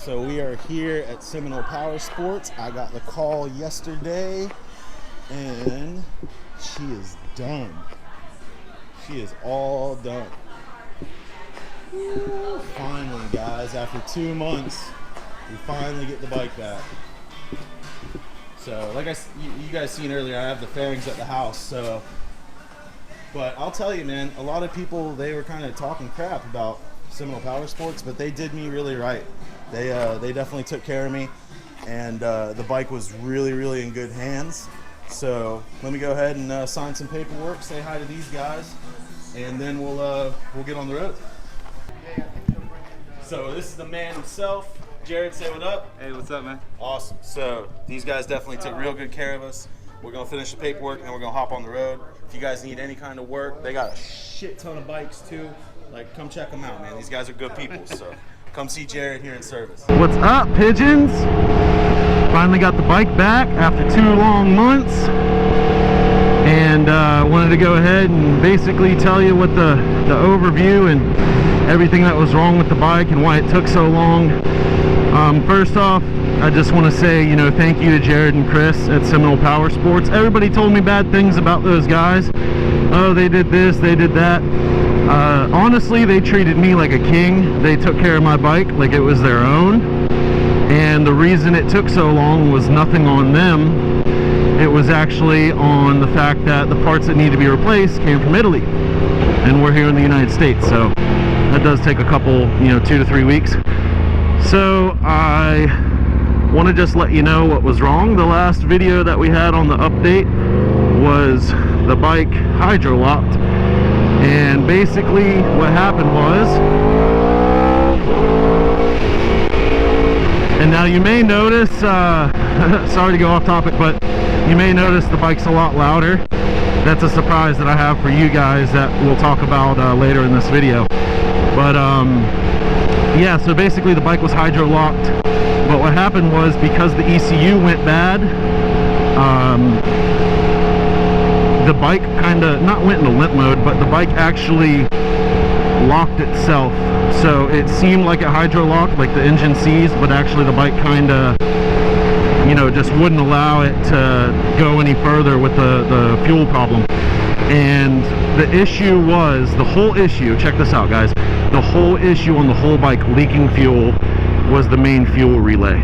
So we are here at Seminole Power Sports. I got the call yesterday, and she is done. She is all done. Woo, finally, guys, after 2 months, we finally get the bike back. So, like you guys seen earlier, I have the fairings at the house. So, but I'll tell you, man, a lot of people, they were kind of talking crap about Seminole Power Sports, but they did me really right. They definitely took care of me, and the bike was really in good hands. So let me go ahead and sign some paperwork, say hi to these guys, and then we'll get on the road. So this is the man himself. Jared, say what up. Hey, what's up, man? Awesome. So these guys definitely took real good care of us. We're gonna finish the paperwork, and then we're gonna hop on the road. If you guys need any kind of work, they got a shit ton of bikes too. Like, come check them out, man. These guys are good people. So come see Jared here in service. What's up, pigeons? Finally got the bike back after 2 long months, and wanted to go ahead and basically tell you what the overview and everything that was wrong with the bike and why it took so long. First off, I just want to say, thank you to Jared and Chris at Seminole Power Sports. Everybody told me bad things about those guys. Oh, they did this, they did that. Honestly, they treated me like a king. They took care of my bike like it was their own. And the reason it took so long was nothing on them. It was actually on the fact that the parts that need to be replaced came from Italy. And we're here in the United States, so that does take a couple, 2 to 3 weeks. So I want to just let you know what was wrong. The last video that we had on the update was the bike hydro locked. And basically what happened was, and now you may notice, sorry to go off topic, but you may notice the bike's a lot louder. That's a surprise that I have for you guys that we'll talk about later in this video. But yeah, so basically the bike was hydro locked. But what happened was, because the ECU went bad, the bike kind of, not went into limp mode, but the bike actually locked itself. So it seemed like it hydro locked, like the engine seized, but actually the bike kind of, just wouldn't allow it to go any further with the fuel problem. And the issue was, the whole issue, check this out, guys, the whole issue on the whole bike leaking fuel was the main fuel relay.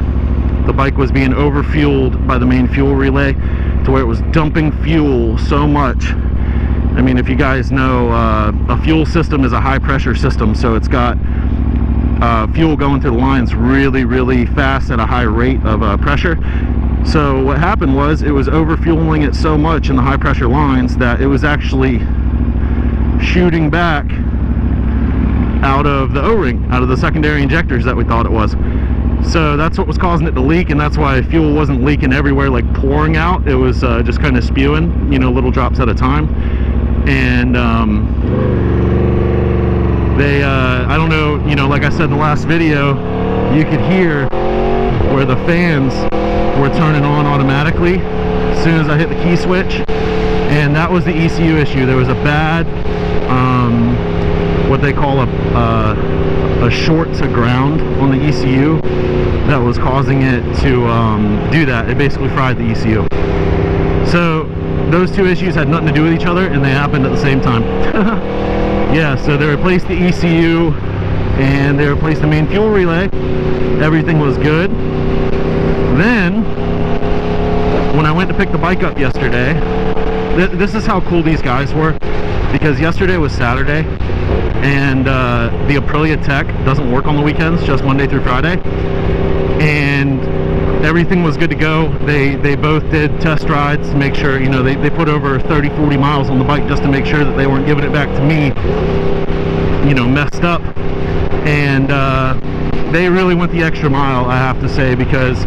The bike was being overfueled by the main fuel relay to where it was dumping fuel so much. I mean, if you guys know, a fuel system is a high pressure system, so it's got fuel going through the lines really fast at a high rate of pressure. So what happened was, it was overfueling it so much in the high pressure lines that it was actually shooting back out of the O-ring, out of the secondary injectors that we thought it was. So that's what was causing it to leak, and that's why fuel wasn't leaking everywhere, like pouring out. It was just kind of spewing, little drops at a time. And they, I don't know, like I said in the last video, you could hear where the fans were turning on automatically as soon as I hit the key switch, and that was the ECU issue. There was a bad, what they call a short to ground on the ECU that was causing it to do that. It basically fried the ECU. So those two issues had nothing to do with each other, and they happened at the same time. Yeah, so they replaced the ECU and they replaced the main fuel relay. Everything was good. Then when I went to pick the bike up yesterday, this is how cool these guys were, because yesterday was Saturday, and the Aprilia tech doesn't work on the weekends, just Monday through Friday, and everything was good to go. They both did test rides to make sure, they put over 30-40 miles on the bike just to make sure that they weren't giving it back to me, messed up. And they really went the extra mile, I have to say, because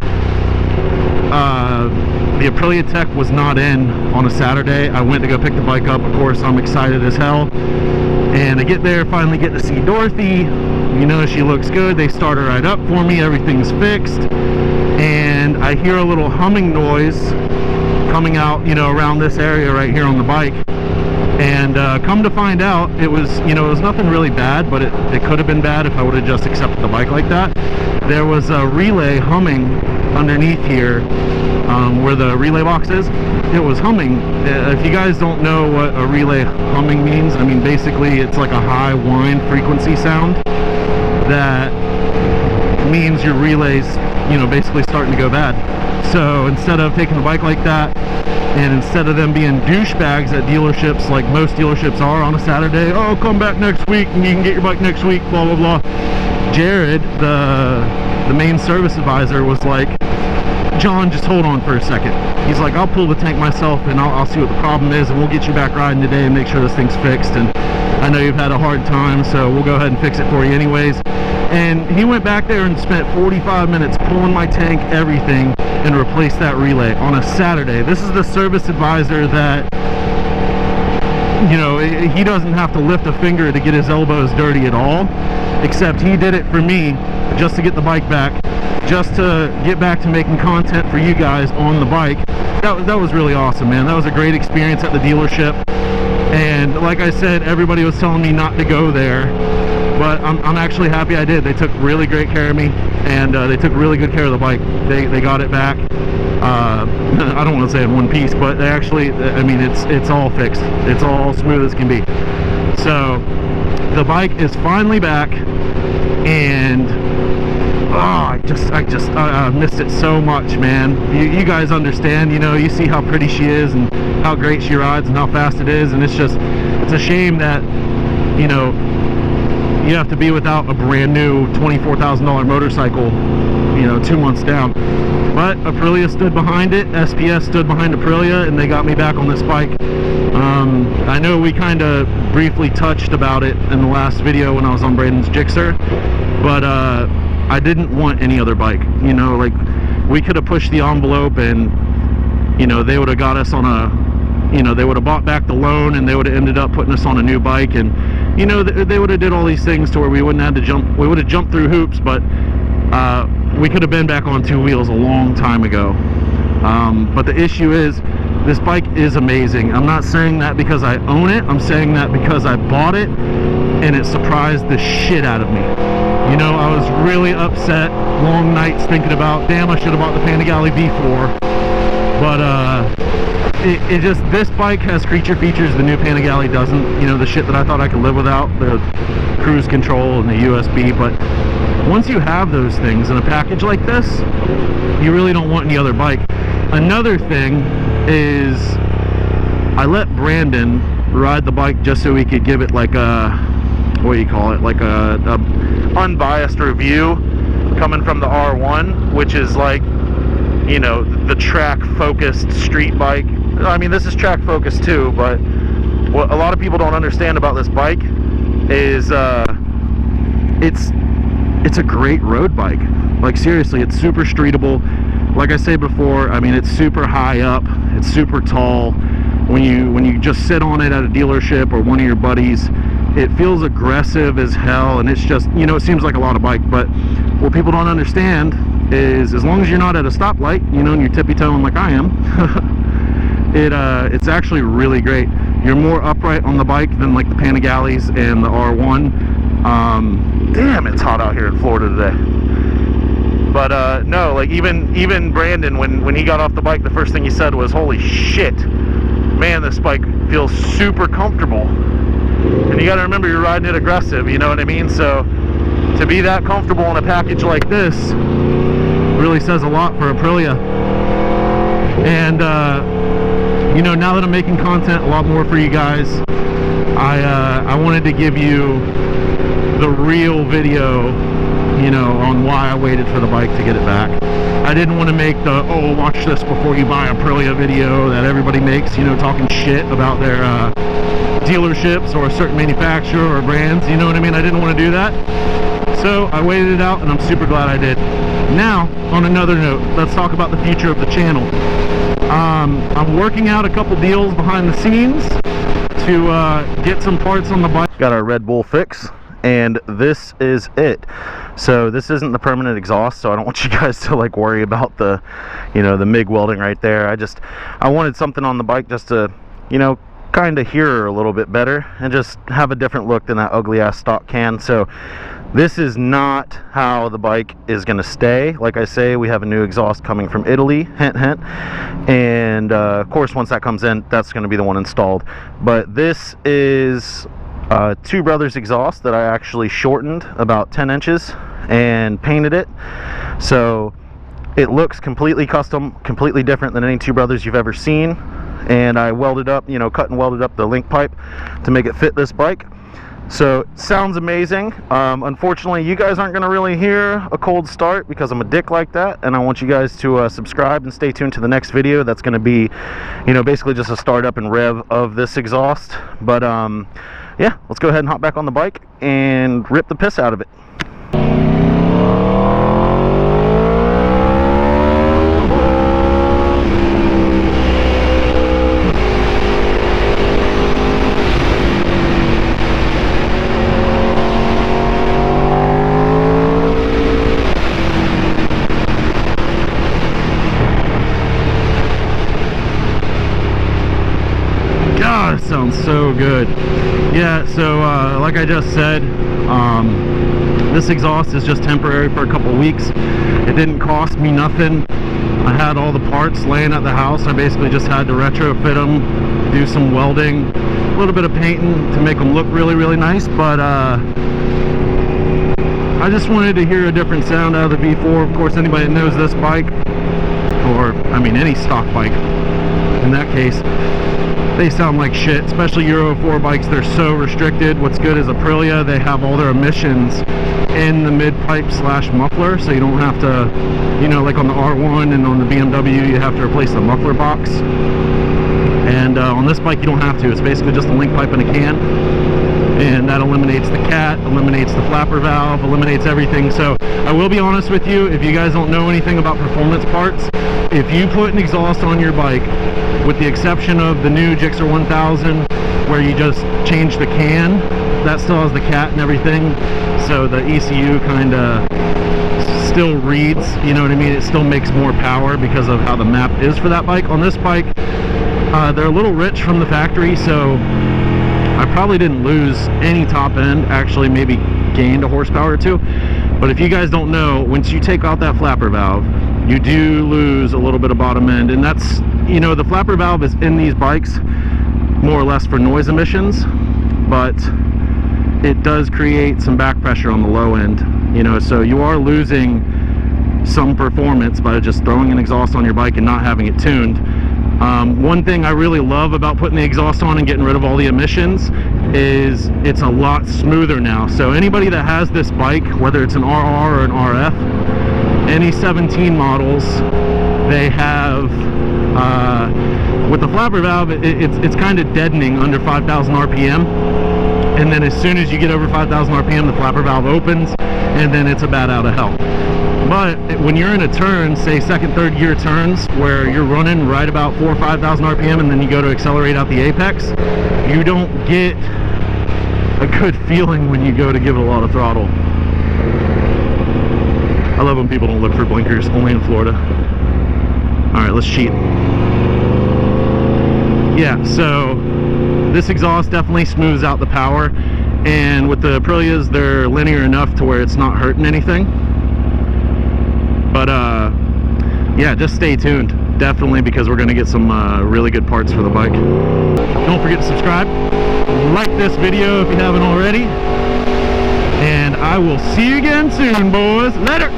the Aprilia tech was not in on a Saturday. I went to go pick the bike up. Of course, I'm excited as hell. And I get there, finally get to see Dorothy. She looks good. They start her right up for me. Everything's fixed. And I hear a little humming noise coming out, around this area right here on the bike. And come to find out, it was, it was nothing really bad, but it could have been bad if I would have just accepted the bike like that. there was a relay humming underneath here, where the relay box is. It was humming. If you guys don't know what a relay humming means, I mean, basically it's like a high whine frequency sound that means your relay's, you know, basically starting to go bad. So instead of taking the bike like that, and instead of them being douchebags at dealerships like most dealerships are on a Saturday, oh, come back next week and you can get your bike next week, blah blah blah, Jared, the main service advisor, was like, John, just hold on for a second. He's like, I'll pull the tank myself and I'll see what the problem is, and we'll get you back riding today and make sure this thing's fixed. And I know you've had a hard time, so we'll go ahead and fix it for you anyways. And he went back there and spent 45 minutes pulling my tank, everything, and replaced that relay on a Saturday. This is the service advisor that, you know, he doesn't have to lift a finger to get his elbows dirty at all, except he did it for me just to get the bike back, just to get back to making content for you guys on the bike. That was really awesome, man. That was a great experience at the dealership. And like I said, everybody was telling me not to go there, but I'm actually happy I did. They took really great care of me, and they took really good care of the bike. They got it back. I don't want to say in one piece, but they actually, I mean, it's all fixed. It's all smooth as can be. So the bike is finally back, and oh, I missed it so much, man. You guys understand, you know, you see how pretty she is and how great she rides and how fast it is, and it's a shame that, you know, you have to be without a brand new $24,000 motorcycle, you know, 2 months down. But Aprilia stood behind it, SPS stood behind Aprilia, and they got me back on this bike. I know we kind of briefly touched about it in the last video when I was on Braden's Gixxer, but I didn't want any other bike. You know, like, we could have pushed the envelope and, you know, they would have got us on a, you know, they would have bought back the loan and they would have ended up putting us on a new bike, and, you know, they would have did all these things to where we wouldn't have to jump, we would have jumped through hoops, but we could have been back on two wheels a long time ago. But the issue is, this bike is amazing. I'm not saying that because I own it, I'm saying that because I bought it and it surprised the shit out of me. You know, I was really upset, long nights thinking about, damn, I should have bought the Panigale V4. But it just, this bike has creature features the new Panigale doesn't. You know, the shit that I thought I could live without, the cruise control and the USB. But once you have those things in a package like this, you really don't want any other bike. Another thing is, I let Brandon ride the bike just so he could give it like a, what do you call it, like a unbiased review coming from the R1, which is like, you know, the track focused street bike. I mean, this is track focused too, but what a lot of people don't understand about this bike is it's a great road bike. Like, seriously, it's super streetable. Like I said before, I mean, it's super high up, it's super tall. When you just sit on it at a dealership or one of your buddies, it feels aggressive as hell, and it's just, you know, it seems like a lot of bike, but what people don't understand is, as long as you're not at a stoplight, you know, and you're tippy-toeing like I am, it's actually really great. You're more upright on the bike than like the Panigales and the R1. Damn, it's hot out here in Florida today. But no, like even Brandon, when he got off the bike, the first thing he said was, holy shit, man, this bike feels super comfortable. And you got to remember, you're riding it aggressive, you know what I mean? So to be that comfortable in a package like this really says a lot for Aprilia. And you know, now that I'm making content a lot more for you guys, I wanted to give you the real video, you know, on why I waited for the bike to get it back. I didn't want to make the, oh, watch this before you buy Aprilia video that everybody makes, you know, talking shit about their dealerships or a certain manufacturer or brands, you know what I mean? I didn't want to do that. So I waited it out, and I'm super glad I did. Now, on another note, let's talk about the future of the channel. I'm working out a couple deals behind the scenes to get some parts on the bike. Got our Red Bull fix, and this is it. So this isn't the permanent exhaust, so I don't want you guys to like worry about the, you know, the MIG welding right there. I wanted something on the bike just to, you know, kind of hear her a little bit better and just have a different look than that ugly ass stock can. So This is not how the bike is going to stay. Like I say, we have a new exhaust coming from Italy, hint hint, and of course once that comes in, that's going to be the one installed. But this is Two Brothers exhaust that I actually shortened about 10 inches and painted it, so it looks completely custom, completely different than any Two Brothers you've ever seen. And I welded up, you know, cut and welded up the link pipe to make it fit this bike. So it sounds amazing. Unfortunately, you guys aren't going to really hear a cold start because I'm a dick like that, and I want you guys to subscribe and stay tuned to the next video. That's going to be, you know, basically just a startup and rev of this exhaust. But yeah, let's go ahead and hop back on the bike and rip the piss out of it. Sounds so good. Yeah, so like I just said, this exhaust is just temporary for a couple weeks. It didn't cost me nothing. I had all the parts laying at the house. I basically just had to retrofit them, do some welding, a little bit of painting to make them look really, really nice. But I just wanted to hear a different sound out of the V4. Of course, anybody that knows this bike, or I mean any stock bike in that case, they sound like shit, especially Euro 4 bikes. They're so restricted. What's good is Aprilia, they have all their emissions in the mid pipe slash muffler, so you don't have to, you know, like on the R1 and on the BMW, you have to replace the muffler box. And on this bike, you don't have to. It's basically just a link pipe in a can, and that eliminates the cat, eliminates the flapper valve, eliminates everything. So I will be honest with you, if you guys don't know anything about performance parts, if you put an exhaust on your bike, with the exception of the new Gixxer 1000 where you just change the can, that still has the cat and everything, so the ECU kind of still reads, you know what I mean, it still makes more power because of how the map is for that bike. On this bike, they're a little rich from the factory, so I probably didn't lose any top end, actually maybe gained a horsepower or two. But if you guys don't know, once you take out that flapper valve, you do lose a little bit of bottom end, and that's, you know, the flapper valve is in these bikes more or less for noise emissions, but it does create some back pressure on the low end, you know, so you are losing some performance by just throwing an exhaust on your bike and not having it tuned. One thing I really love about putting the exhaust on and getting rid of all the emissions is it's a lot smoother now. So anybody that has this bike, whether it's an RR or an RF, any 17 models, they have with the flapper valve, it's kind of deadening under 5,000 RPM, and then as soon as you get over 5,000 RPM, the flapper valve opens, and then it's a bat out of hell. But when you're in a turn, say second, third gear turns, where you're running right about 4,000 or 5,000 RPM, and then you go to accelerate out the apex, you don't get a good feeling when you go to give it a lot of throttle. I love when people don't look for blinkers, only in Florida. Alright, let's cheat. Yeah, so this exhaust definitely smooths out the power, and with the Aprilias, they're linear enough to where it's not hurting anything. But yeah, just stay tuned, definitely, because we're going to get some really good parts for the bike. Don't forget to subscribe, like this video if you haven't already, and I will see you again soon, boys. Later!